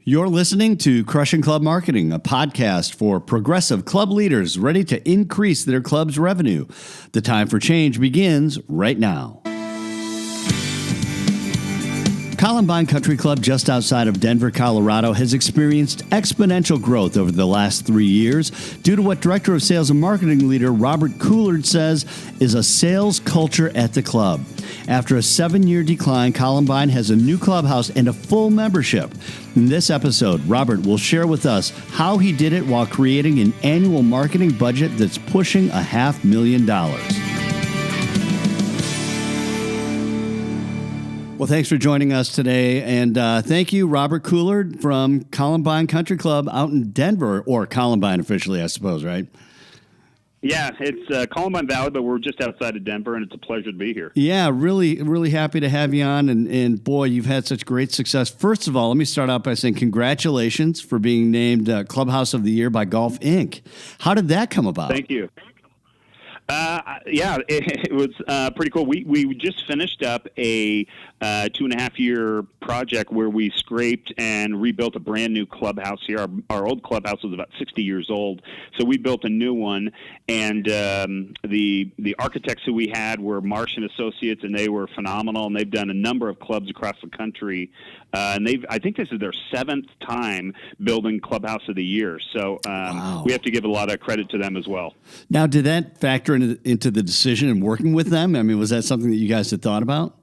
You're listening to Crushing Club Marketing, a podcast for progressive club leaders ready to increase their club's revenue. The time for change begins right now. Columbine Country Club, just outside of Denver, Colorado, has experienced exponential growth over the last 3 years due to what Director of Sales and Marketing leader Robert Coulard says is a sales culture at the club. After a 7-year decline, Columbine has a new clubhouse and a full membership. In this episode, Robert will share with us how he did it while creating an annual marketing budget that's pushing $500,000. Well, thanks for joining us today, and thank you, Robert Coulard from Columbine Country Club out in Denver, or Columbine officially, I suppose, right? Yeah, it's Columbine Valley, but we're just outside of Denver, and it's a pleasure to be here. Yeah, really happy to have you on, and boy, you've had such great success. First of all, let me start out by saying congratulations for being named Clubhouse of the Year by Golf Inc. How did that come about? Thank you. It was pretty cool. We just finished up a 2.5-year project where we scraped and rebuilt a brand new clubhouse here. Our old clubhouse was about 60 years old, so we built a new one. And the architects who we had were Marsh and Associates, and they were phenomenal. And they've done a number of clubs across the country. And I think this is their 7th time building Clubhouse of the Year. So wow. We have to give a lot of credit to them as well. Now, did that factor into the decision in working with them? I mean, was that something that you guys had thought about?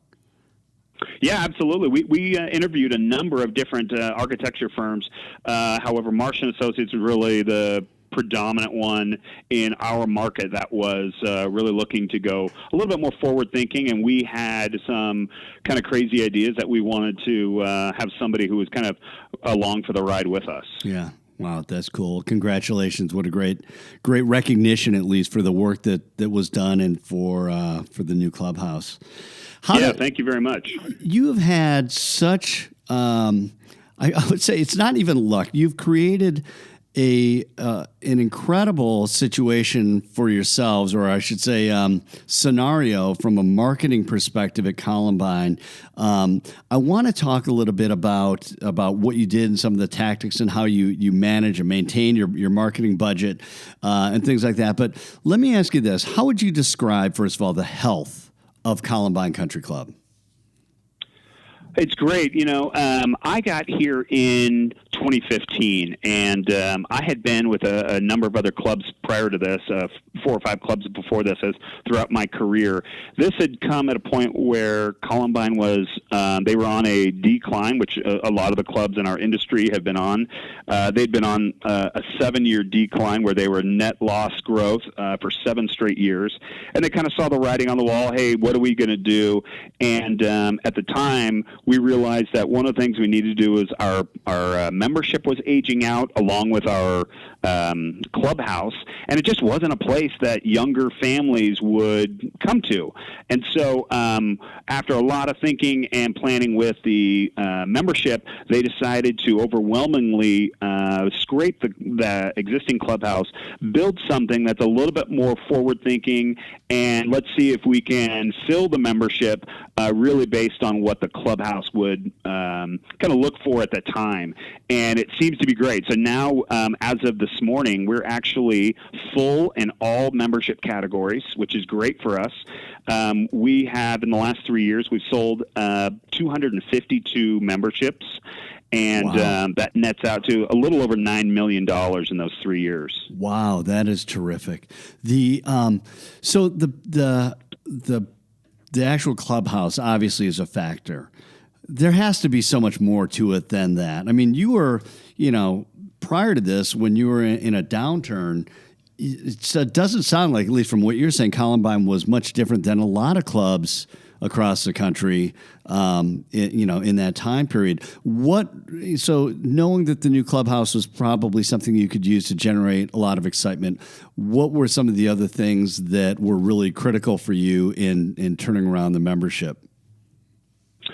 Yeah, absolutely. We interviewed a number of different architecture firms. However, Marsh and Associates was really the predominant one in our market that was really looking to go a little bit more forward thinking, and we had some kind of crazy ideas that we wanted to have somebody who was kind of along for the ride with us. Yeah. Wow, that's cool. Congratulations. What a great recognition, at least, for the work that was done and for the new clubhouse. Thank you very much. You have had such, I would say it's not even luck. You've created an incredible situation for yourselves, or I should say scenario from a marketing perspective at Columbine. I want to talk a little bit about what you did and some of the tactics and how you manage and maintain your marketing budget and things like that. But let me ask you this. How would you describe, first of all, the health of Columbine Country Club? It's great. I got here in 2015, and I had been with a number of other clubs prior to this, 4 or 5 clubs before this, throughout my career. This had come at a point where Columbine was, they were on a decline, which a lot of the clubs in our industry have been on. They'd been on a 7-year decline where they were net loss growth for 7 straight years. And they kind of saw the writing on the wall, hey, what are we going to do? And at the time, we realized that one of the things we needed to do was our membership was aging out along with our clubhouse, and it just wasn't a place that younger families would come to. And so after a lot of thinking and planning with the membership, they decided to overwhelmingly scrape the existing clubhouse, build something that's a little bit more forward-thinking, and let's see if we can fill the membership really based on what the clubhouse would kind of look for at the time. And it seems to be great. So now, as of this morning, we're actually full in all membership categories, which is great for us. We have, in the last 3 years, we've sold 252 memberships, and wow. That nets out to a little over $9 million in those 3 years. Wow, that is terrific. So the actual clubhouse obviously is a factor. There has to be so much more to it than that. I mean, you were, prior to this, when you were in a downturn, it doesn't sound like, at least from what you're saying, Columbine was much different than a lot of clubs across the country, in that time period. So knowing that the new clubhouse was probably something you could use to generate a lot of excitement, what were some of the other things that were really critical for you in turning around the membership?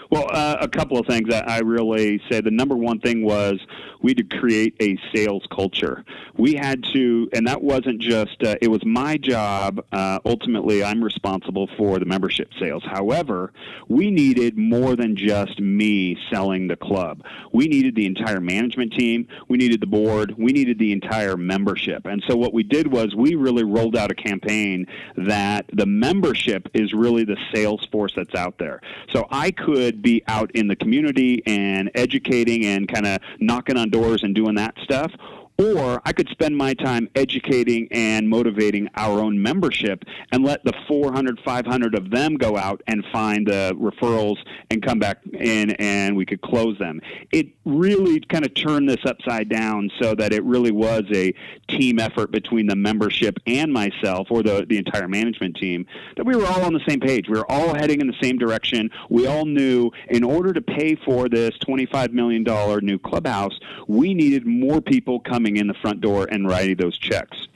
Well, a couple of things that I really say. The number one thing was we had to create a sales culture. We had to, and that wasn't just, it was my job. Ultimately, I'm responsible for the membership sales. However, we needed more than just me selling the club. We needed the entire management team. We needed the board. We needed the entire membership. And so what we did was we really rolled out a campaign that the membership is really the sales force that's out there. So I could be out in the community and educating and kind of knocking on doors and doing that stuff. Or I could spend my time educating and motivating our own membership and let the 400, 500 of them go out and find the referrals and come back in and we could close them. It really kind of turned this upside down so that it really was a team effort between the membership and myself, or the entire management team, that we were all on the same page. We were all heading in the same direction. We all knew in order to pay for this $25 million new clubhouse, we needed more people coming in the front door and writing those checks.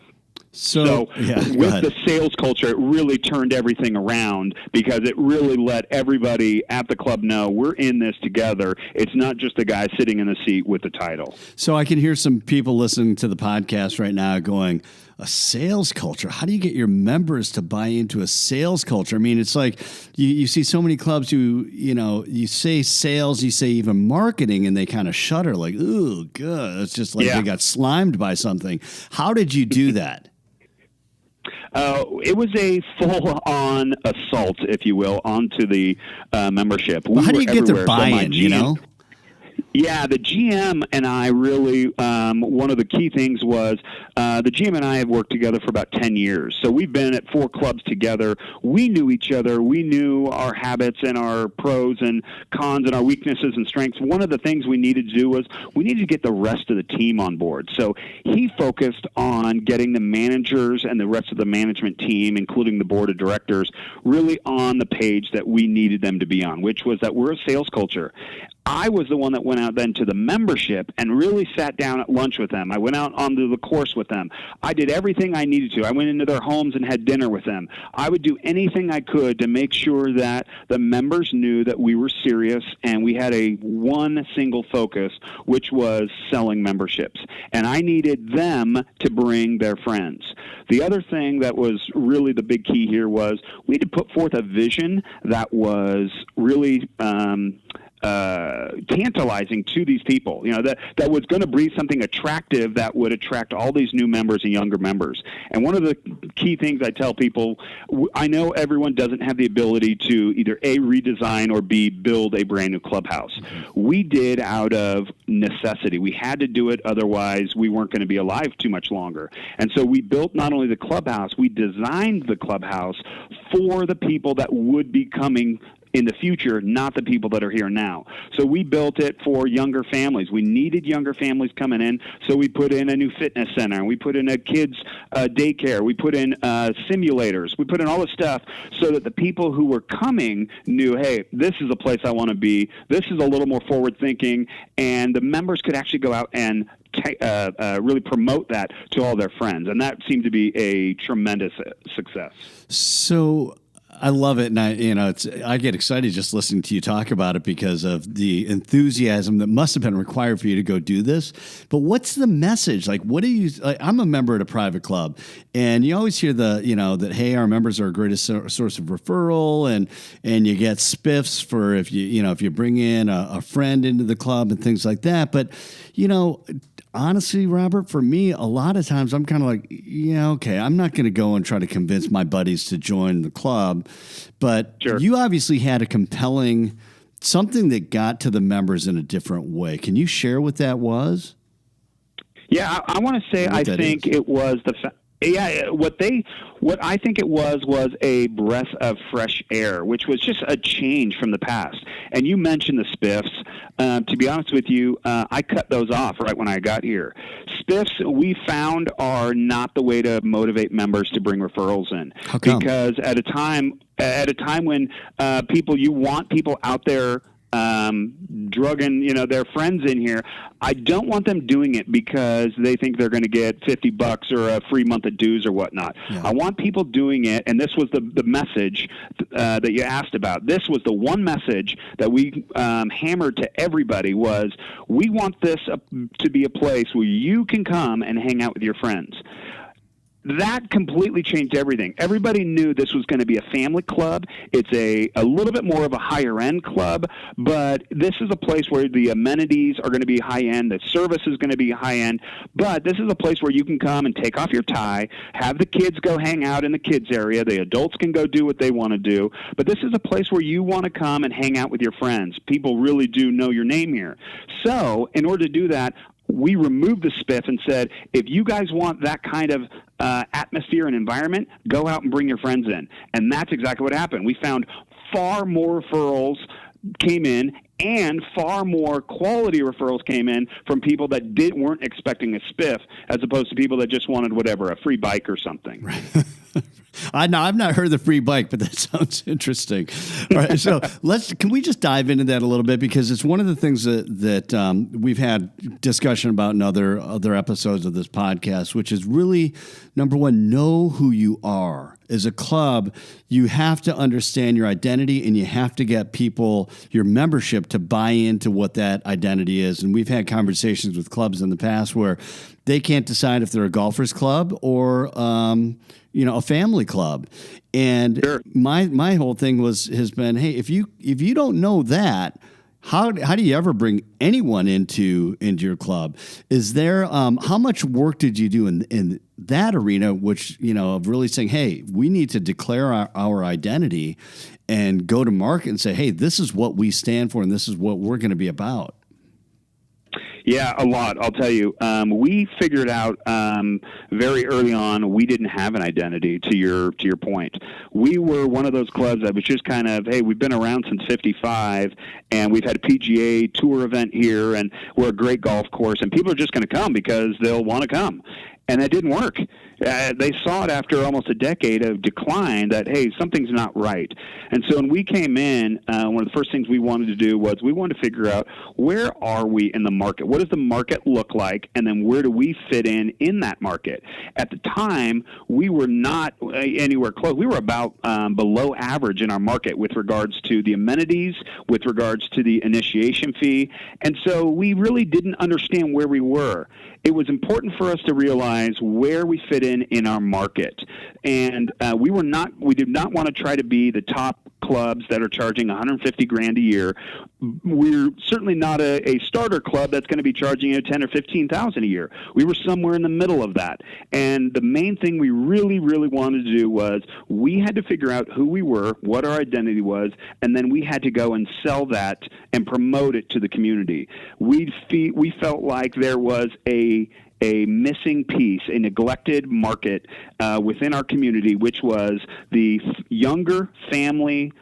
So with the sales culture, it really turned everything around because it really let everybody at the club know we're in this together. It's not just the guy sitting in the seat with the title. So I can hear some people listening to the podcast right now going, a sales culture? How do you get your members to buy into a sales culture? I mean, it's like you see so many clubs who, you say sales, you say even marketing, and they kind of shudder like, ooh, good. It's just like they got slimed by something. How did you do that? It was a full-on assault, if you will, onto the membership. Well, how do you get their buy-in, Yeah, the GM and I really, one of the key things was the GM and I have worked together for about 10 years. So we've been at 4 clubs together. We knew each other. We knew our habits and our pros and cons and our weaknesses and strengths. One of the things we needed to do was we needed to get the rest of the team on board. So he focused on getting the managers and the rest of the management team, including the board of directors, really on the page that we needed them to be on, which was that we're a sales culture. I was the one that went out then to the membership and really sat down at lunch with them. I went out onto the course with them. I did everything I needed to. I went into their homes and had dinner with them. I would do anything I could to make sure that the members knew that we were serious and we had a one single focus, which was selling memberships. And I needed them to bring their friends. The other thing that was really the big key here was we had to put forth a vision that was really tantalizing to these people, that was going to breed something attractive that would attract all these new members and younger members. And one of the key things I tell people, I know everyone doesn't have the ability to either A, redesign, or B, build a brand new clubhouse. We did out of necessity. We had to do it, otherwise we weren't going to be alive too much longer. And so we built not only the clubhouse, we designed the clubhouse for the people that would be coming in the future, not the people that are here now. So we built it for younger families. We needed younger families coming in, so we put in a new fitness center. We put in a kids' daycare. We put in simulators. We put in all this stuff so that the people who were coming knew, hey, this is a place I want to be. This is a little more forward-thinking, and the members could actually go out and really promote that to all their friends, and that seemed to be a tremendous success. So I love it, and I get excited just listening to you talk about it because of the enthusiasm that must have been required for you to go do this. But what's the message? Like, what do you? I'm a member at a private club, and you always hear that hey, our members are our greatest source of referral, and you get spiffs for if you bring in a friend into the club and things like that. But honestly, Robert, for me, a lot of times I'm kind of like, okay, I'm not going to go and try to convince my buddies to join the club. But sure. You obviously had a compelling something that got to the members in a different way. Can you share what that was? Yeah, I want to say I think it was what I think it was a breath of fresh air, which was just a change from the past. And you mentioned the spiffs. To be honest with you, I cut those off right when I got here. Spiffs, we found, are not the way to motivate members to bring referrals in. How come? Because at a time when you want people out there drugging, their friends in here. I don't want them doing it because they think they're going to get $50 or a free month of dues or whatnot. Yeah. I want people doing it, and this was the message that you asked about. This was the one message that we hammered to everybody was, we want this to be a place where you can come and hang out with your friends. That completely changed everything. Everybody knew this was going to be a family club. It's a little bit more of a higher-end club, but this is a place where the amenities are going to be high-end, the service is going to be high-end, but this is a place where you can come and take off your tie, have the kids go hang out in the kids area, the adults can go do what they want to do, but this is a place where you want to come and hang out with your friends. People really do know your name here. So, in order to do that, we removed the spiff and said, if you guys want that kind of atmosphere and environment, go out and bring your friends in. And that's exactly what happened. We found far more referrals came in, and far more quality referrals came in from people that weren't expecting a spiff, as opposed to people that just wanted whatever, a free bike or something. Right. I've not heard the free bike, but that sounds interesting. All right, so can we just dive into that a little bit, because it's one of the things that we've had discussion about in other episodes of this podcast, which is really, number one, know who you are. As a club, you have to understand your identity, and you have to get people, your membership, to buy into what that identity is. And we've had conversations with clubs in the past where they can't decide if they're a golfers club or a family club. And sure. my whole thing has been, hey, if you don't know that, how do you ever bring anyone into your club? Is there how much work did you do in that arena, which, of really saying, hey, we need to declare our identity and go to market and say, hey, this is what we stand for and this is what we're going to be about? Yeah, a lot. I'll tell you. We figured out very early on we didn't have an identity. To your point, we were one of those clubs that was just kind of, hey, we've been around since '55, and we've had a PGA Tour event here, and we're a great golf course, and people are just going to come because they'll want to come. And that didn't work. They saw it after almost a decade of decline that, hey, something's not right. And so when we came in, one of the first things we wanted to do was we wanted to figure out, where are we in the market? What does the market look like? And then where do we fit in that market? At the time, we were not anywhere close. We were about below average in our market with regards to the amenities, with regards to the initiation fee. And so we really didn't understand where we were. It was important for us to realize where we fit in our market. And we did not want to try to be the top clubs that are charging $150,000 a year. We're certainly not a starter club that's going to be charging you $10,000 or $15,000 a year. We were somewhere in the middle of that. And the main thing we really, really wanted to do was we had to figure out who we were, what our identity was, and then we had to go and sell that and promote it to the community. We felt like there was a missing piece, a neglected market within our community, which was the younger family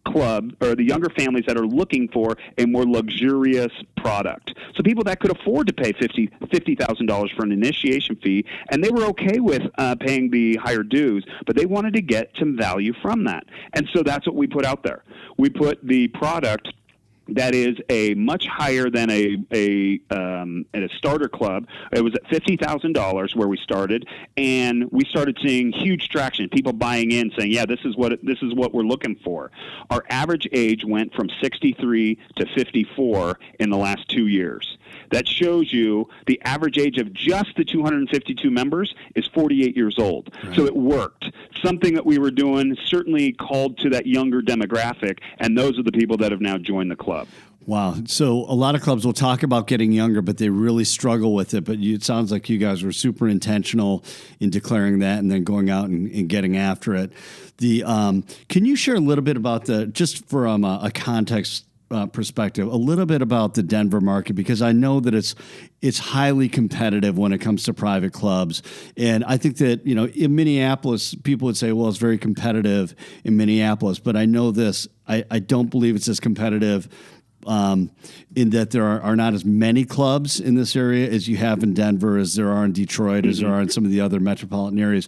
club, or the younger families that are looking for a more luxurious product. So people that could afford to pay $50,000 for an initiation fee, and they were okay with paying the higher dues, but they wanted to get some value from that. And so that's what we put out there. We put the product that is a much higher than a starter club. It was at $50,000 where we started, and we started seeing huge traction. People buying in, saying, "Yeah, this is what we're looking for." Our average age went from 63 to 54 in the last 2 years. That shows you the average age of just the 252 members is 48 years old. Right. So it worked. Something that we were doing certainly called to that younger demographic, and those are the people that have now joined the club. Wow. So a lot of clubs will talk about getting younger, but they really struggle with it. But it sounds like you guys were super intentional in declaring that and then going out and getting after it. Can you share a little bit about just from a context perspective, a little bit about the Denver market, because I know that it's highly competitive when it comes to private clubs. And I think that, in Minneapolis, people would say, well, it's very competitive in Minneapolis. But I know this, I don't believe it's as competitive in that there are not as many clubs in this area as you have in Denver, as there are in Detroit, as there are in some of the other metropolitan areas.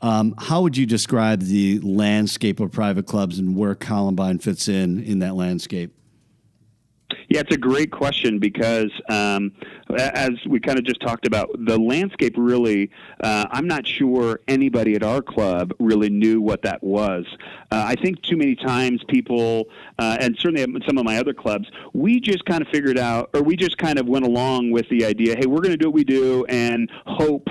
How would you describe the landscape of private clubs and where Columbine fits in that landscape? Yeah, it's a great question because as we kind of just talked about, the landscape really, I'm not sure anybody at our club really knew what that was. I think too many times people, and certainly at some of my other clubs, we just kind of figured out, or we just kind of went along with the idea, hey, we're going to do what we do and hope,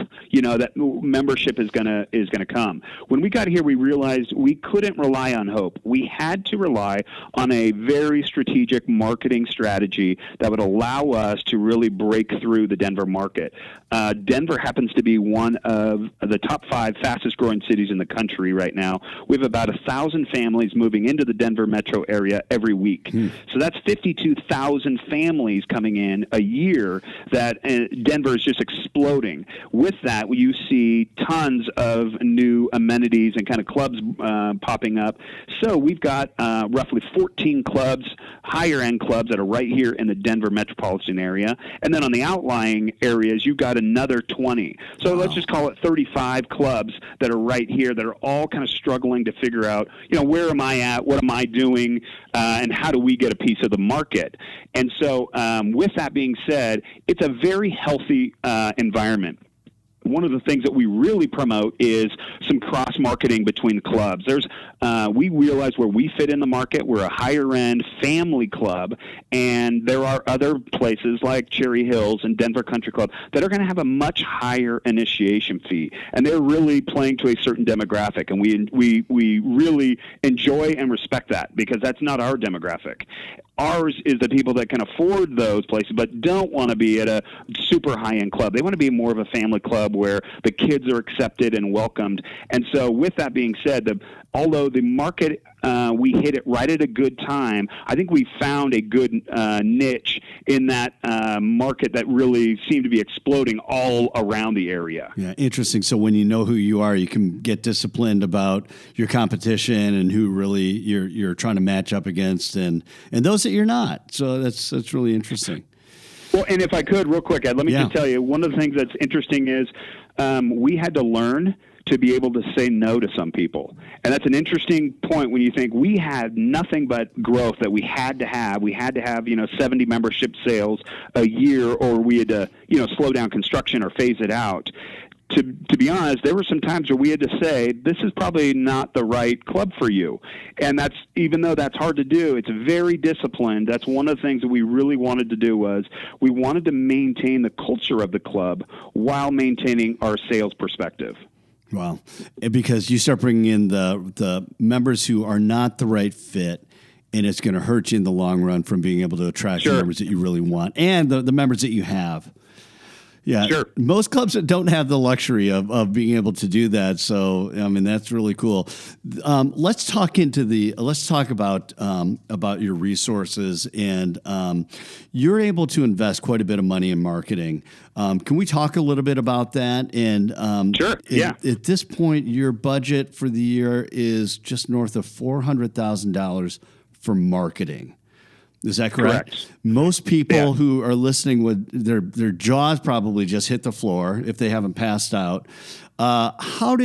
that membership is going to come. When we got here, we realized we couldn't rely on hope. We had to rely on a very strategic marketing strategy that would allow us to really break through the Denver market. Denver happens to be one of the top 5 fastest growing cities in the country right now. We have about 1,000 families moving into the Denver metro area every week. So that's 52,000 families coming in a year that Denver is just exploding. With that, you see tons of new amenities and kind of clubs popping up. So we've got roughly 14 clubs, higher end clubs that are right here in the Denver metropolitan area. And then on the outlying areas, you've got another 20. So let's just call it 35 clubs that are right here that are all kind of struggling to figure out, where am I at? What am I doing? And how do we get a piece of the market? And so with that being said, it's a very healthy environment. One of the things that we really promote is some cross-marketing between clubs. We realize where we fit in the market. We're a higher-end family club, and there are other places like Cherry Hills and Denver Country Club that are going to have a much higher initiation fee, and they're really playing to a certain demographic, and we really enjoy and respect that because that's not our demographic. Ours is the people that can afford those places but don't want to be at a super high-end club. They want to be more of a family club where the kids are accepted and welcomed. And so with that being said, although the market, we hit it right at a good time, I think we found a good niche in that market that really seemed to be exploding all around the area. Yeah, interesting. So when you know who you are, you can get disciplined about your competition and who really you're trying to match up against, and those that you're not. So that's really interesting. Well, and if I could, real quick, Ed, let me just tell you, one of the things that's interesting is we had to learn to be able to say no to some people. And that's an interesting point when you think we had nothing but growth that we had to have. We had to have, 70 membership sales a year, or we had to, slow down construction or phase it out. To be honest, there were some times where we had to say, this is probably not the right club for you. And that's, even though that's hard to do, it's very disciplined. That's one of the things that we really wanted to do was we wanted to maintain the culture of the club while maintaining our sales perspective. Wow. Because you start bringing in the members who are not the right fit, and it's going to hurt you in the long run from being able to attract the members that you really want and the members that you have. Yeah, sure. Most clubs don't have the luxury of being able to do that. So, I mean, that's really cool. Let's talk about your resources, and you're able to invest quite a bit of money in marketing. Can we talk a little bit about that? And sure. At this point, your budget for the year is just north of $400,000 for marketing. Is that correct? Most people who are listening would their jaws probably just hit the floor if they haven't passed out. How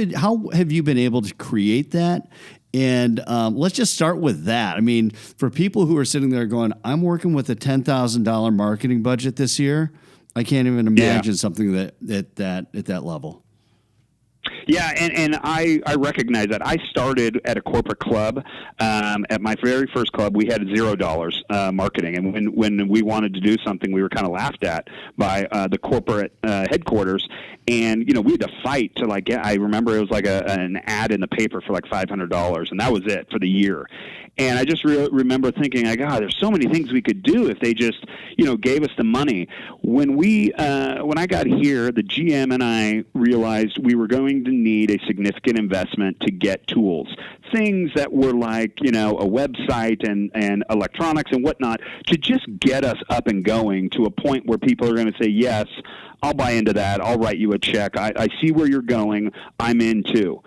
have you been able to create that? And let's just start with that. I mean, for people who are sitting there going, "I'm working with a $10,000 marketing budget this year," I can't even imagine something at that level. Yeah, and I recognize that. I started at a corporate club. At my very first club, we had $0 marketing, and when we wanted to do something, we were kind of laughed at by the corporate headquarters. And we had to fight to I remember it was like an ad in the paper for like $500, and that was it for the year. And I just remember thinking, there's so many things we could do if they just gave us the money. When I got here, the GM and I realized we were going to need a significant investment to get tools, things that were like a website and electronics and whatnot, to just get us up and going to a point where people are going to say, yes, I'll buy into that, I'll write you a check, I see where you're going, I'm in too.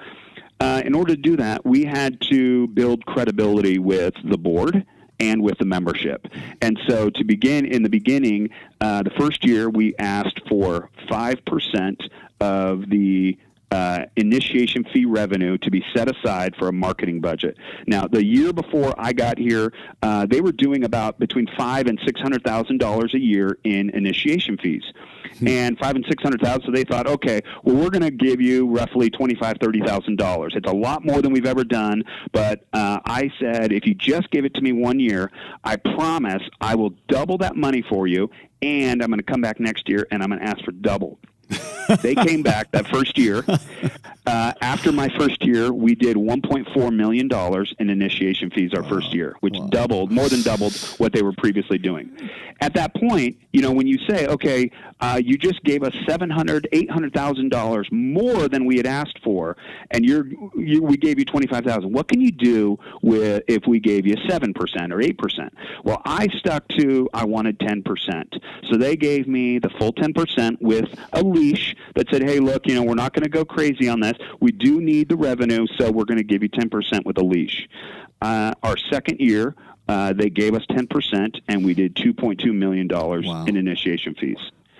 In order to do that, we had to build credibility with the board and with the membership. And so to begin in the beginning, the first year we asked for 5% of the initiation fee revenue to be set aside for a marketing budget. Now, the year before I got here, they were doing about between $500,000 and $600,000 a year in initiation fees, and $500,000 and $600,000. So they thought, okay, well, we're going to give you roughly $25,000-$30,000. It's a lot more than we've ever done, but I said, if you just give it to me 1 year, I promise I will double that money for you, and I'm going to come back next year and I'm going to ask for double. They came back that first year. After my first year, we did $1.4 million in initiation fees our first year, which more than doubled what they were previously doing. At that point, when you say, okay, you just gave us $700,000, $800,000 more than we had asked for, and we gave you $25,000. What can you do if we gave you 7% or 8%? Well, I stuck to I wanted 10%. So they gave me the full 10% with a leash that said, hey, look, we're not going to go crazy on this. We do need the revenue, so we're going to give you 10% with a leash. Our second year, they gave us 10%, and we did $2.2 million in initiation fees.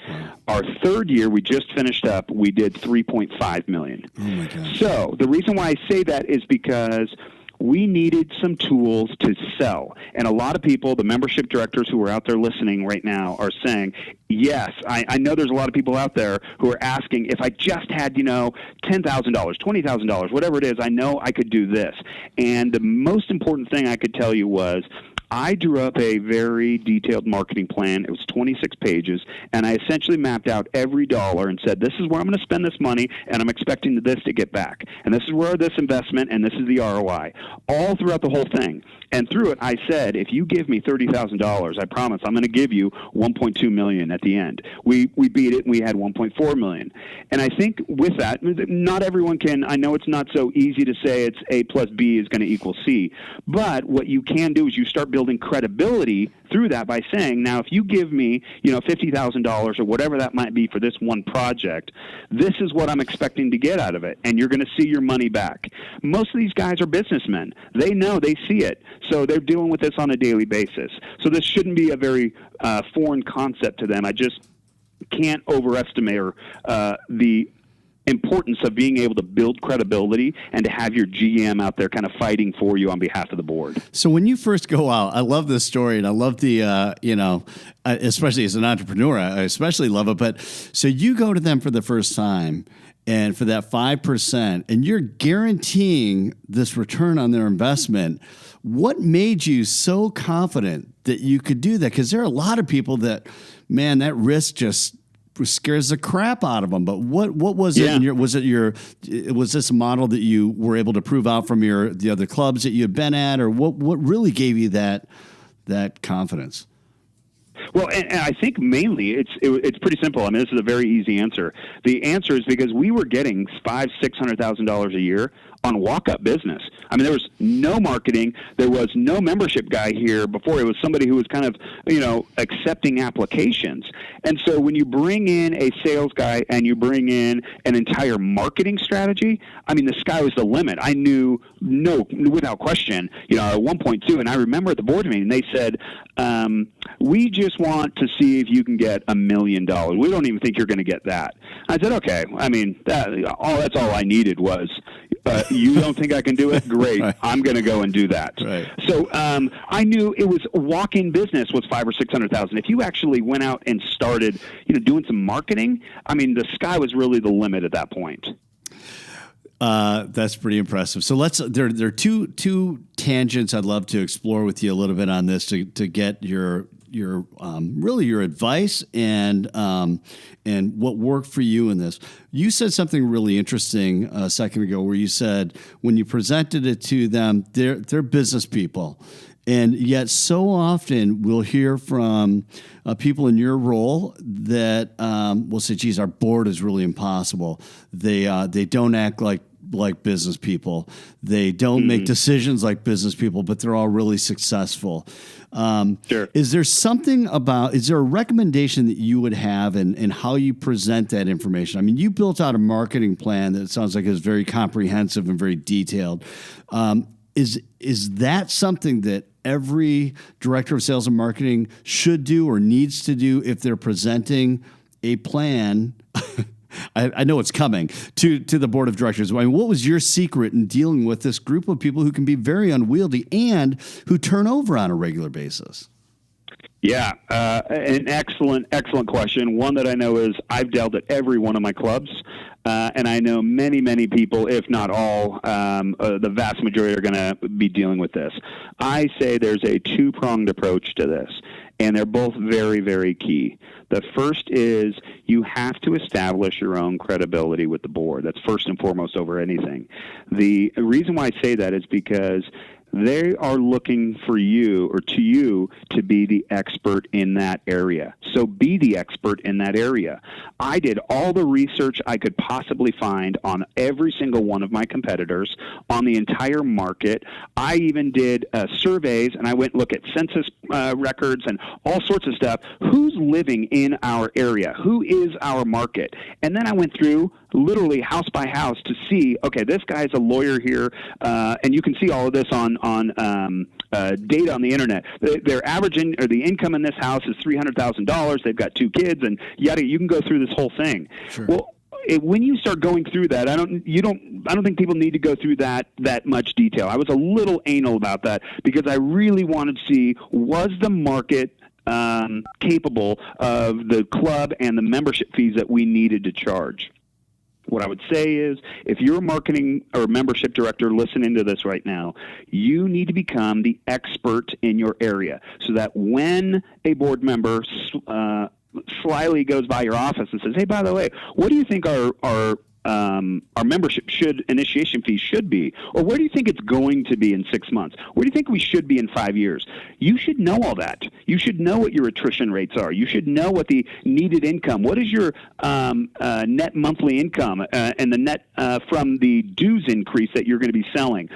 Wow. Our third year, we just finished up, we did $3.5 million. Oh my gosh. So the reason why I say that is because we needed some tools to sell. And a lot of people, the membership directors who are out there listening right now, are saying, yes, I know there's a lot of people out there who are asking, if I just had, $10,000, $20,000, whatever it is, I know I could do this. And the most important thing I could tell you was, I drew up a very detailed marketing plan. It was 26 pages, and I essentially mapped out every dollar and said, this is where I'm going to spend this money, and I'm expecting this to get back. And this is where this investment, and this is the ROI, all throughout the whole thing. And through it, I said, if you give me $30,000, I promise I'm going to give you $1.2 million at the end. We beat it, and we had $1.4 million. And I think with that, not everyone can, I know it's not so easy to say it's A plus B is going to equal C, but what you can do is you start building credibility through that by saying, now, if you give me, $50,000 or whatever that might be for this one project, this is what I'm expecting to get out of it, and you're going to see your money back. Most of these guys are businessmen. They know, they see it, so they're dealing with this on a daily basis. So this shouldn't be a very foreign concept to them. I just can't overestimate the importance of being able to build credibility and to have your GM out there kind of fighting for you on behalf of the board. So when you first go out, I love this story, and I love the, especially as an entrepreneur, I especially love it. But so you go to them for the first time, and for that 5%, and you're guaranteeing this return on their investment. What made you so confident that you could do that? Because there are a lot of people that, man, that risk just scares the crap out of them. But what was it? Was this a model that you were able to prove out from the other clubs that you had been at, or what really gave you that confidence? Well, and I think mainly it's pretty simple. I mean, this is a very easy answer. The answer is because we were getting $500,000-$600,000 a year on walk-up business. I mean, there was no marketing. There was no membership guy here before. It was somebody who was kind of, accepting applications. And so when you bring in a sales guy and you bring in an entire marketing strategy, I mean, the sky was the limit. I knew, without question, at 1.2, and I remember at the board meeting, they said, we just want to see if you can get $1 million. We don't even think you're going to get that. I said, okay. I mean, that's all I needed was, you don't think I can do it? Great. Right. I'm going to go and do that. Right. So I knew it was walk-in business was $500,000 or $600,000. If you actually went out and started, doing some marketing, I mean, the sky was really the limit at that point. That's pretty impressive. So there are two tangents I'd love to explore with you a little bit on this to get your advice and what worked for you in this. You said something really interesting a second ago, where you said when you presented it to them, they're business people, and yet so often we'll hear from people in your role that will say, "Geez, our board is really impossible. They don't act like business people. They don't make decisions like business people, but they're all really successful." Sure. Is there a recommendation that you would have in how you present that information? I mean, you built out a marketing plan that sounds like is very comprehensive and very detailed. Is that something that every director of sales and marketing should do or needs to do if they're presenting a plan I know it's coming to the board of directors. I mean, what was your secret in dealing with this group of people who can be very unwieldy and who turn over on a regular basis? Yeah, an excellent question. One that I know is I've dealt at every one of my clubs, and I know many people, if not all, the vast majority are going to be dealing with this. I say there's a two-pronged approach to this, and they're both very, very key. The first is you have to establish your own credibility with the board. That's first and foremost over anything. The reason why I say that is because they are looking for you or to you to be the expert in that area. So be the expert in that area. I did all the research I could possibly find on every single one of my competitors, on the entire market. I even did surveys, and I went and looked at census records and all sorts of stuff. Who's living in our area? Who is our market? And then I went through literally house by house to see, okay, this guy's a lawyer here, and you can see all of this on data on the internet. Their average the income in this house is $300,000. They've got 2 kids, and yada. You can go through this whole thing. Sure. Well, when you start going through that, I don't think people need to go through that much detail. I was a little anal about that because I really wanted to see, was the market capable of the club and the membership fees that we needed to charge. What I would say is, if you're a marketing or membership director listening to this right now, you need to become the expert in your area so that when a board member slyly goes by your office and says, hey, by the way, what do you think our membership initiation fee should be? Or where do you think it's going to be in 6 months? Where do you think we should be in 5 years? You should know all that. You should know what your attrition rates are. You should know what the needed income, what is your net monthly income and the net from the dues increase that you're going to be selling.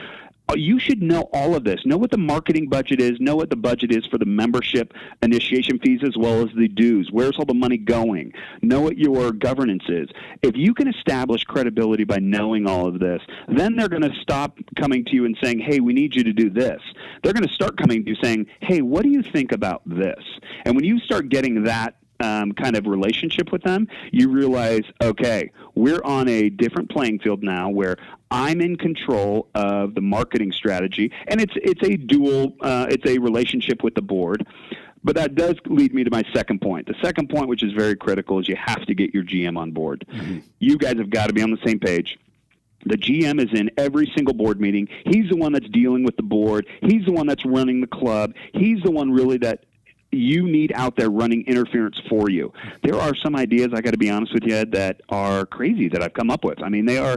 You should know all of this. Know what the marketing budget is. Know what the budget is for the membership initiation fees as well as the dues. Where's all the money going? Know what your governance is. If you can establish credibility by knowing all of this, then they're going to stop coming to you and saying, hey, we need you to do this. They're going to start coming to you saying, hey, what do you think about this? And when you start getting that kind of relationship with them, you realize, okay, we're on a different playing field now where I'm in control of the marketing strategy, and it's a dual, it's a relationship with the board. But that does lead me to my second point. The second point, which is very critical, is you have to get your GM on board. Mm-hmm. You guys have got to be on the same page. The GM is in every single board meeting. He's the one that's dealing with the board. He's the one that's running the club. He's the one really that you need out there running interference for you. There are some ideas, I got to be honest with you, Ed, that are crazy that I've come up with. I mean, they are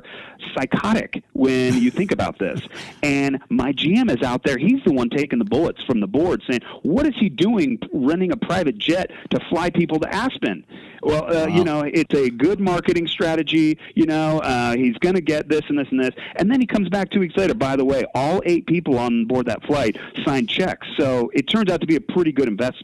psychotic when you think about this. And my GM is out there. He's the one taking the bullets from the board saying, what is he doing running a private jet to fly people to Aspen? Well, wow. You know, it's a good marketing strategy. You know, he's going to get this and this and this. And then he comes back 2 weeks later. By the way, all 8 people on board that flight signed checks. So it turns out to be a pretty good investment.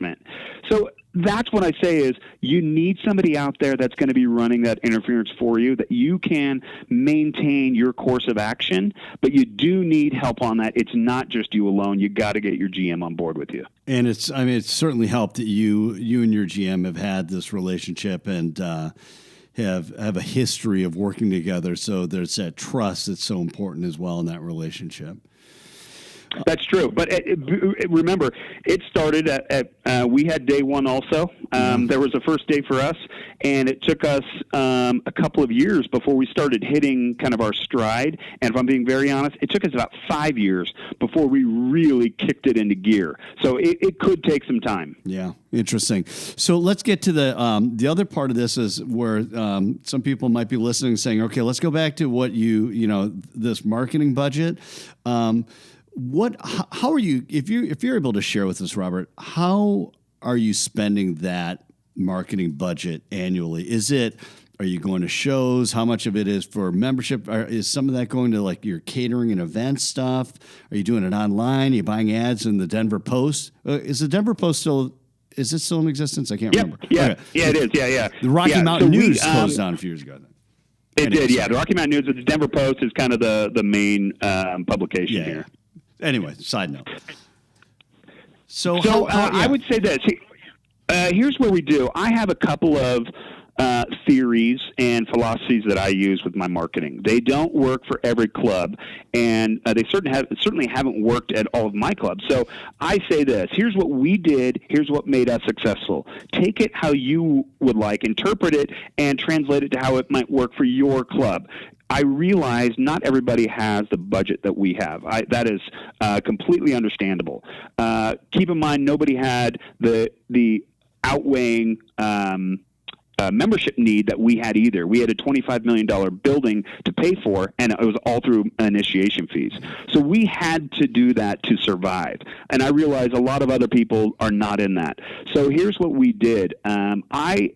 So that's what I say is you need somebody out there that's going to be running that interference for you, that you can maintain your course of action, but you do need help on that. It's not just you alone. You got to get your GM on board with you. And it's certainly helped that you and your GM have had this relationship and have a history of working together. So there's that trust that's so important as well in that relationship. That's true, but remember, it started at we had day one also. There was a first day for us, and it took us a couple of years before we started hitting kind of our stride. And if I'm being very honest, it took us about 5 years before we really kicked it into gear. So it could take some time. Yeah, interesting. So let's get to the other part of this is where some people might be listening and saying, okay, let's go back to what this marketing budget. How are you, if you're able to share with us, Robert, how are you spending that marketing budget annually? Are you going to shows? How much of it is for membership? Is some of that going to like your catering and event stuff? Are you doing it online? Are you buying ads in the Denver Post? Is the Denver Post still in existence? I can't remember. Yeah, okay. Yeah, it is. Yeah. The Rocky Mountain News closed down a few years ago. It did, yeah. The Rocky Mountain News, but the Denver Post is kind of the main publication here. Anyway, side note. I would say this. Here's what we do. I have a couple of theories and philosophies that I use with my marketing. They don't work for every club, and they certainly haven't worked at all of my clubs. So I say this: here's what we did. Here's what made us successful. Take it how you would like, interpret it, and translate it to how it might work for your club. I realize not everybody has the budget that we have. That is completely understandable. Keep in mind, nobody had the outweighing membership need that we had either. We had a $25 million building to pay for, and it was all through initiation fees. So we had to do that to survive. And I realize a lot of other people are not in that. So here's what we did. I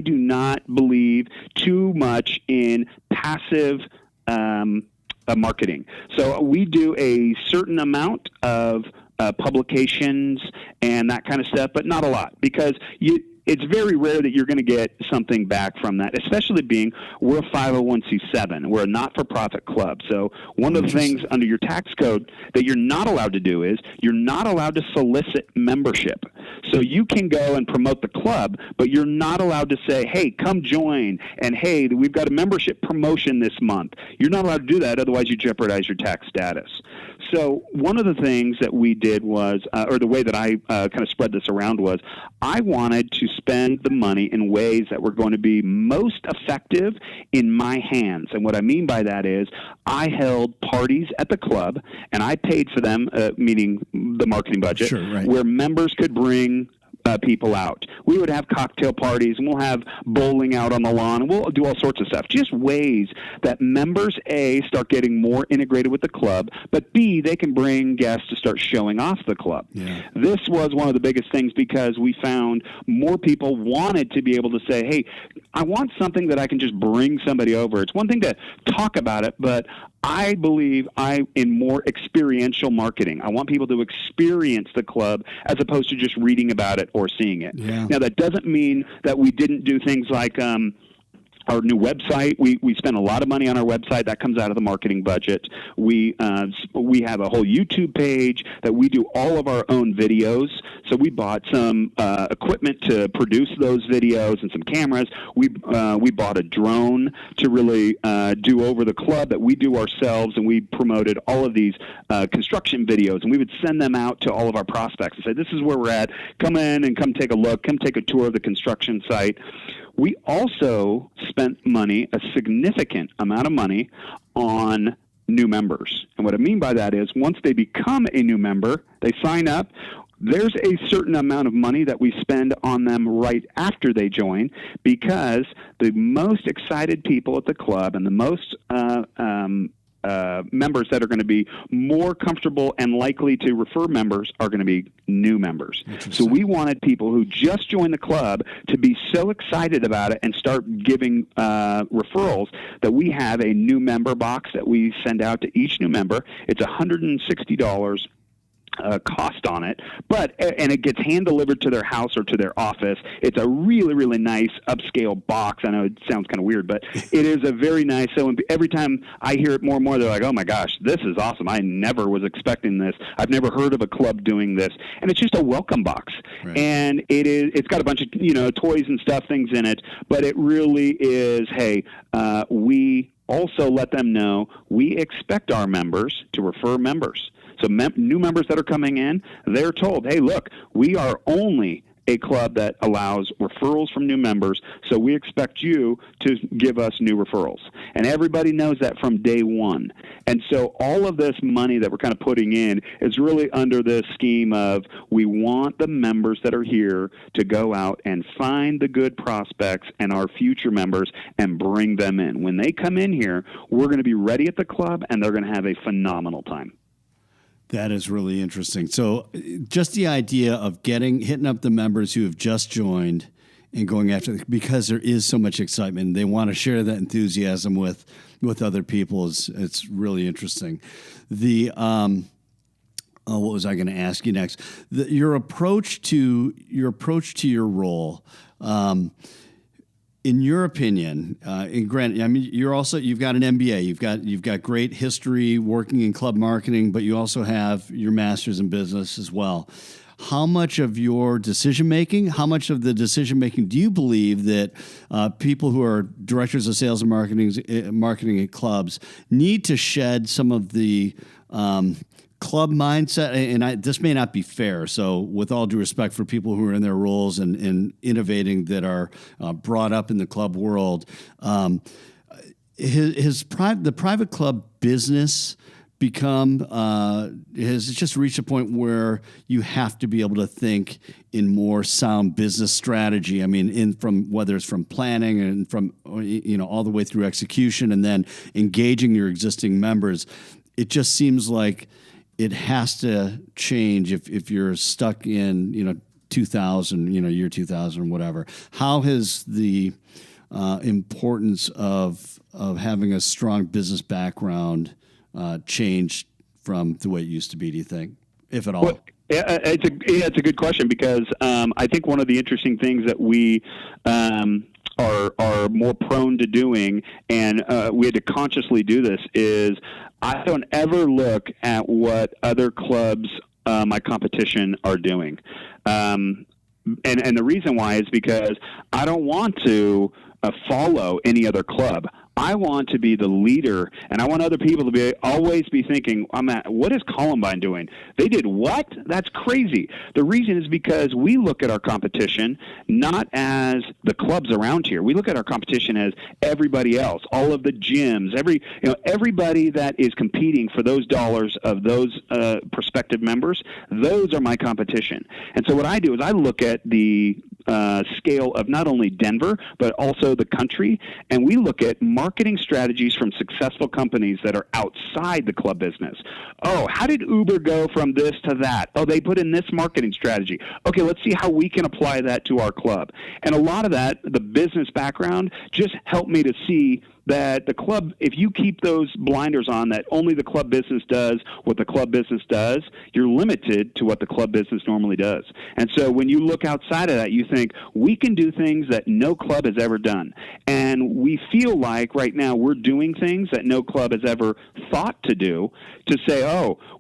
do not believe too much in passive marketing. So we do a certain amount of publications and that kind of stuff, but not a lot, because it's very rare that you're going to get something back from that, especially being we're a 501c7. We're a not-for-profit club. So one of the things under your tax code that you're not allowed to do is you're not allowed to solicit membership. So you can go and promote the club, but you're not allowed to say, hey, come join, and hey, we've got a membership promotion this month. You're not allowed to do that, otherwise you jeopardize your tax status. So one of the things that we did was, or the way that I kind of spread this around was, I wanted to spend the money in ways that were going to be most effective in my hands. And what I mean by that is I held parties at the club, and I paid for them, meaning the marketing budget, sure, right, where members could bring people out. We would have cocktail parties, and we'll have bowling out on the lawn, and we'll do all sorts of stuff. Just ways that members, A, start getting more integrated with the club, but B, they can bring guests to start showing off the club. Yeah. This was one of the biggest things because we found more people wanted to be able to say, hey, I want something that I can just bring somebody over. It's one thing to talk about it, but I believe in more experiential marketing. I want people to experience the club as opposed to just reading about it or seeing it. Yeah. Now, that doesn't mean that we didn't do things like our new website. We spent a lot of money on our website. That comes out of the marketing budget. We have a whole YouTube page that we do all of our own videos. So we bought some equipment to produce those videos and some cameras. We bought a drone to really do over the club that we do ourselves, and we promoted all of these construction videos, and we would send them out to all of our prospects and say, this is where we're at. Come in and come take a look. Come take a tour of the construction site. We also spent money, a significant amount of money, on new members. And what I mean by that is once they become a new member, they sign up, there's a certain amount of money that we spend on them right after they join, because the most excited people at the club and the most members that are going to be more comfortable and likely to refer members are going to be new members. So we wanted people who just joined the club to be so excited about it and start giving referrals that we have a new member box that we send out to each new member. It's $160 cost on it, and it gets hand delivered to their house or to their office. It's a really, really nice upscale box. I know it sounds kind of weird, but it is a very nice. So every time I hear it more and more, they're like, "Oh my gosh, this is awesome! I never was expecting this. I've never heard of a club doing this." And it's just a welcome box, right. And it's got a bunch of toys and stuff, things in it, but it really is. Hey, we also let them know we expect our members to refer members. So new members that are coming in, they're told, hey, look, we are only a club that allows referrals from new members, so we expect you to give us new referrals. And everybody knows that from day one. And so all of this money that we're kind of putting in is really under this scheme of we want the members that are here to go out and find the good prospects and our future members and bring them in. When they come in here, we're going to be ready at the club, and they're going to have a phenomenal time. That is really interesting. So just the idea of hitting up the members who have just joined and going after, because there is so much excitement, they want to share that enthusiasm with other people. It's really interesting. What was I going to ask you next? Your approach to your role. In your opinion, and granted, I mean, you've got an MBA, you've got great history working in club marketing, but you also have your master's in business as well. how much of your decision making, how much of the decision making do you believe that people who are directors of sales and marketing at clubs need to shed some of the club mindset? And this may not be fair, so with all due respect for people who are in their roles and innovating that are brought up in the club world, the private club business has just reached a point where you have to be able to think in more sound business strategy. I mean, whether it's from planning and from all the way through execution, and then engaging your existing members. It just seems like it has to change if you're stuck in 2000, year 2000, whatever. How has the importance of having a strong business background changed from the way it used to be, do you think, if at all? Well, it's a good question, because I think one of the interesting things that we are more prone to doing, and we had to consciously do this, is I don't ever look at what other clubs, my competition, are doing. And the reason why is because I don't want to follow any other club. I want to be the leader, and I want other people to always be thinking, what is Columbine doing? They did what? That's crazy. The reason is because we look at our competition not as the clubs around here. We look at our competition as everybody else, all of the gyms, everybody that is competing for those dollars of those prospective members. Those are my competition. And so what I do is I look at the scale of not only Denver, but also the country, and we look at marketing strategies from successful companies that are outside the club business. Oh, how did Uber go from this to that? Oh, they put in this marketing strategy. Okay, let's see how we can apply that to our club. And a lot of that, the business background, just helped me to see that the club, if you keep those blinders on that only the club business does what the club business does, you're limited to what the club business normally does. And so when you look outside of that, you think, we can do things that no club has ever done. And we feel like right now we're doing things that no club has ever thought to do, to say,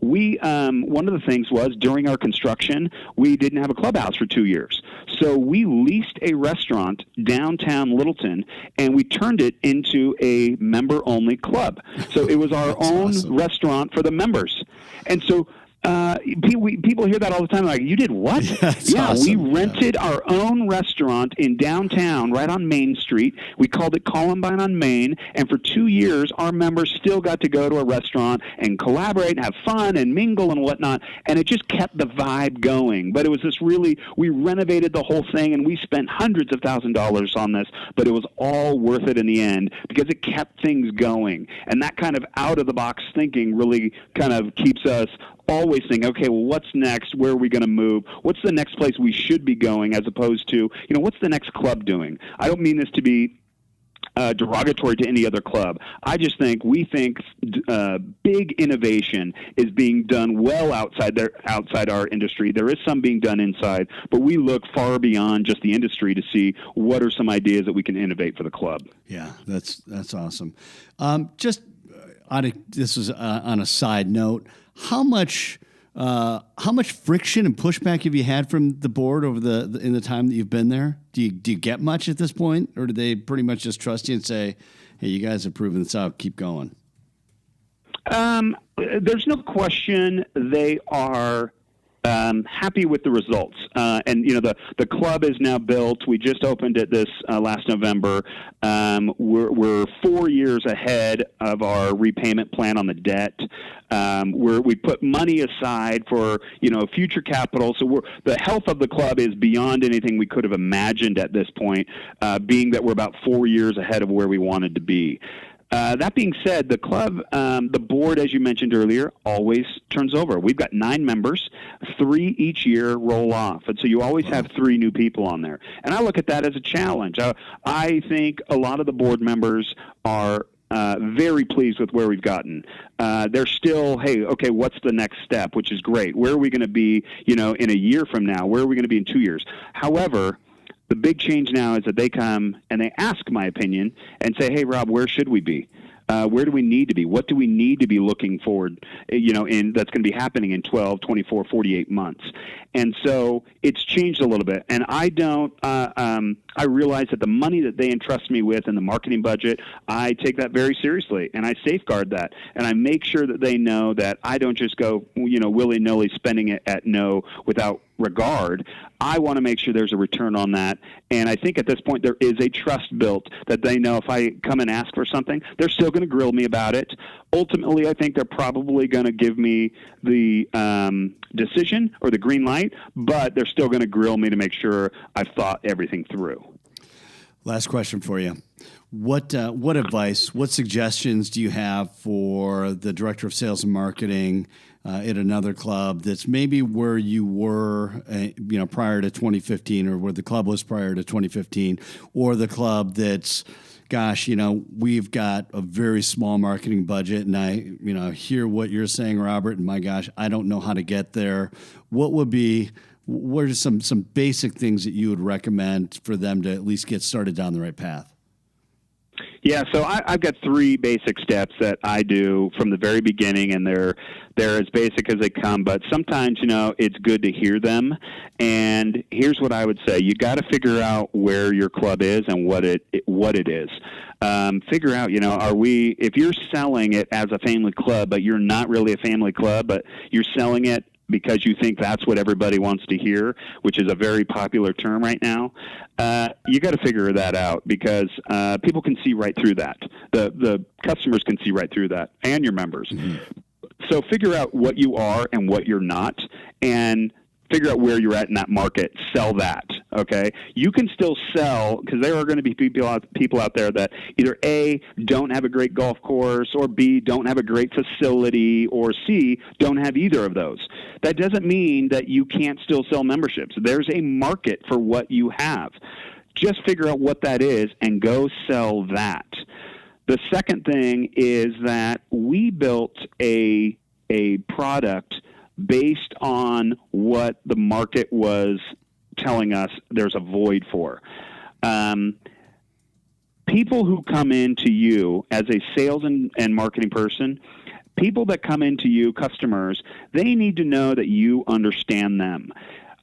one of the things was during our construction, we didn't have a clubhouse for 2 years. So we leased a restaurant downtown Littleton, and we turned it into a member-only club. So it was our own restaurant for the members. And so people hear that all the time, like, you did what? We rented our own restaurant in downtown, right on Main Street. We called it Columbine on Main, and for 2 years, our members still got to go to a restaurant and collaborate and have fun and mingle and whatnot, and it just kept the vibe going. But it was we renovated the whole thing, and we spent hundreds of thousands of dollars on this, but it was all worth it in the end because it kept things going. And that kind of out-of-the-box thinking really kind of keeps us always think, okay, well, what's next? Where are we going to move? What's the next place we should be going, as opposed to, what's the next club doing? I don't mean this to be derogatory to any other club. I just think we think big innovation is being done well outside our industry. There is some being done inside, but we look far beyond just the industry to see what are some ideas that we can innovate for the club. Yeah, that's awesome. This is on a side note. How much friction and pushback have you had from the board over in the time that you've been there? Do you get much at this point, or do they pretty much just trust you and say, "Hey, you guys have proven this out. Keep going"? There's no question they are happy with the results. And the club is now built. We just opened it this last November. We're 4 years ahead of our repayment plan on the debt. We put money aside for future capital. So the health of the club is beyond anything we could have imagined at this point, being that we're about 4 years ahead of where we wanted to be. That being said, the club, the board, as you mentioned earlier, always turns over. We've got 9 members, 3 each year roll off. And so you always have 3 new people on there. And I look at that as a challenge. I think a lot of the board members are very pleased with where we've gotten. They're still, hey, okay, what's the next step, which is great. Where are we going to be, in a year from now? Where are we going to be in 2 years? However, the big change now is that they come and they ask my opinion and say, hey, Rob, where should we be? Where do we need to be? What do we need to be looking forward, in that's going to be happening in 12, 24, 48 months? And so it's changed a little bit. And I realize that the money that they entrust me with in the marketing budget, I take that very seriously, and I safeguard that. And I make sure that they know that I don't just go, willy-nilly spending it at no without regard. I want to make sure there's a return on that. And I think at this point there is a trust built that they know if I come and ask for something, they're still going to grill me about it. Ultimately, I think they're probably going to give me the decision or the green light, but they're still going to grill me to make sure I've thought everything through. Last question for you. What advice, what suggestions do you have for the director of sales and marketing at another club that's maybe where you were, prior to 2015, or where the club was prior to 2015, or the club that's, gosh, we've got a very small marketing budget, and I hear what you're saying, Robert, and my gosh, I don't know how to get there. What are some basic things that you would recommend for them to at least get started down the right path? Yeah, so I've got 3 basic steps that I do from the very beginning, and they're as basic as they come. But sometimes, it's good to hear them. And here's what I would say: you got to figure out where your club is and what it is. Figure out, if you're selling it as a family club, but you're not really a family club, but you're selling it because you think that's what everybody wants to hear, which is a very popular term right now, you got to figure that out, because people can see right through that. The customers can see right through that, and your members. Mm-hmm. So figure out what you are and what you're not, and figure out where you're at in that market. Sell that, okay? You can still sell, because there are going to be people out there that either A, don't have a great golf course, or B, don't have a great facility, or C, don't have either of those. That doesn't mean that you can't still sell memberships. There's a market for what you have. Just figure out what that is and go sell that. The second thing is that we built a product based on what the market was telling us there's a void for. People who come into you as a sales and marketing person, people that come into you, customers, they need to know that you understand them.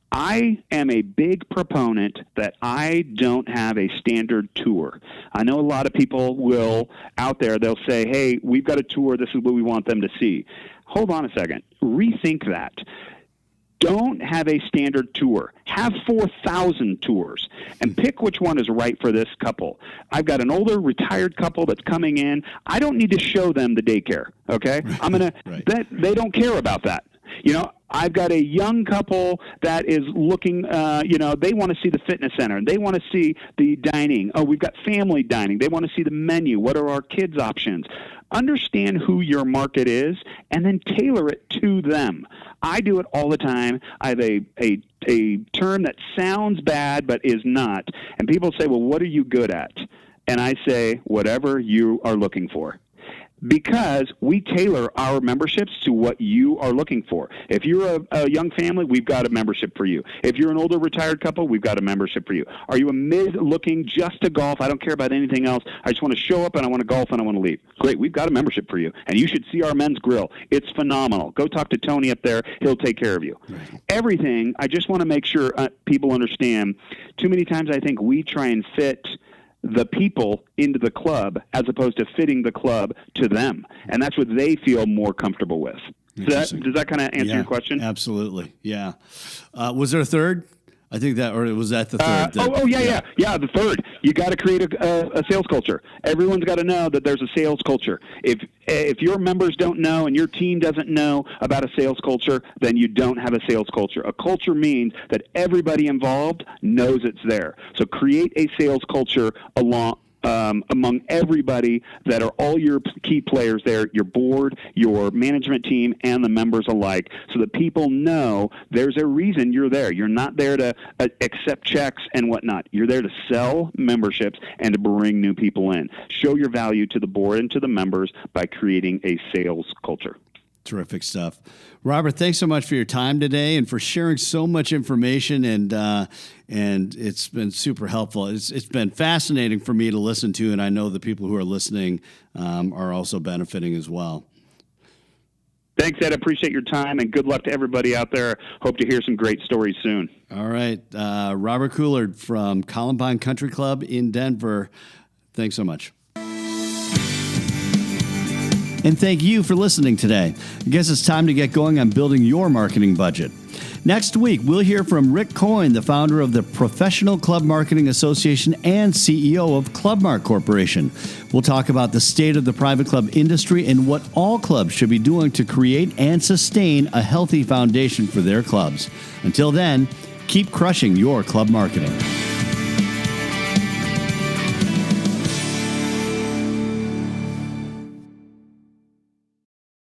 I am a big proponent that I don't have a standard tour. I know a lot of people out there, they'll say, hey, we've got a tour, this is what we want them to see. Hold on a second. Rethink that. Don't have a standard tour. Have 4,000 tours and pick which one is right for this couple. I've got an older retired couple that's coming in. I don't need to show them the daycare, okay? Right. They don't care about that. I've got a young couple that is looking, they want to see the fitness center. They want to see the dining. Oh, we've got family dining. They want to see the menu. What are our kids' options? Understand who your market is and then tailor it to them. I do it all the time. I have a term that sounds bad but is not. And people say, well, what are you good at? And I say, whatever you are looking for. Because we tailor our memberships to what you are looking for. If you're a young family, we've got a membership for you. If you're an older retired couple, we've got a membership for you. Are you a mid looking just to golf? I don't care about anything else. I just want to show up and I want to golf and I want to leave. Great, we've got a membership for you. And you should see our men's grill. It's phenomenal. Go talk to Tony up there. He'll take care of you. Right. Everything, I just want to make sure people understand. Too many times I think we try and fit the people into the club as opposed to fitting the club to them. And that's what they feel more comfortable with. Does that kind of answer your question? Absolutely. Yeah. Was there a third? I think that, or was that the third? Yeah, the third. You got to create a sales culture. Everyone's got to know that there's a sales culture. If your members don't know and your team doesn't know about a sales culture, then you don't have a sales culture. A culture means that everybody involved knows it's there. So create a sales culture among everybody that are all your key players there, your board, your management team, and the members alike, so that people know there's a reason you're there. You're not there to accept checks and whatnot. You're there to sell memberships and to bring new people in. Show your value to the board and to the members by creating a sales culture. Terrific stuff. Robert, thanks so much for your time today and for sharing so much information, and it's been super helpful. It's been fascinating for me to listen to, and I know the people who are listening are also benefiting as well. Thanks, Ed. I appreciate your time, and good luck to everybody out there. Hope to hear some great stories soon. All right. Robert Coulard from Columbine Country Club in Denver. Thanks so much. And thank you for listening today. I guess it's time to get going on building your marketing budget. Next week, we'll hear from Rick Coyne, the founder of the Professional Club Marketing Association and CEO of Clubmark Corporation. We'll talk about the state of the private club industry and what all clubs should be doing to create and sustain a healthy foundation for their clubs. Until then, keep crushing your club marketing.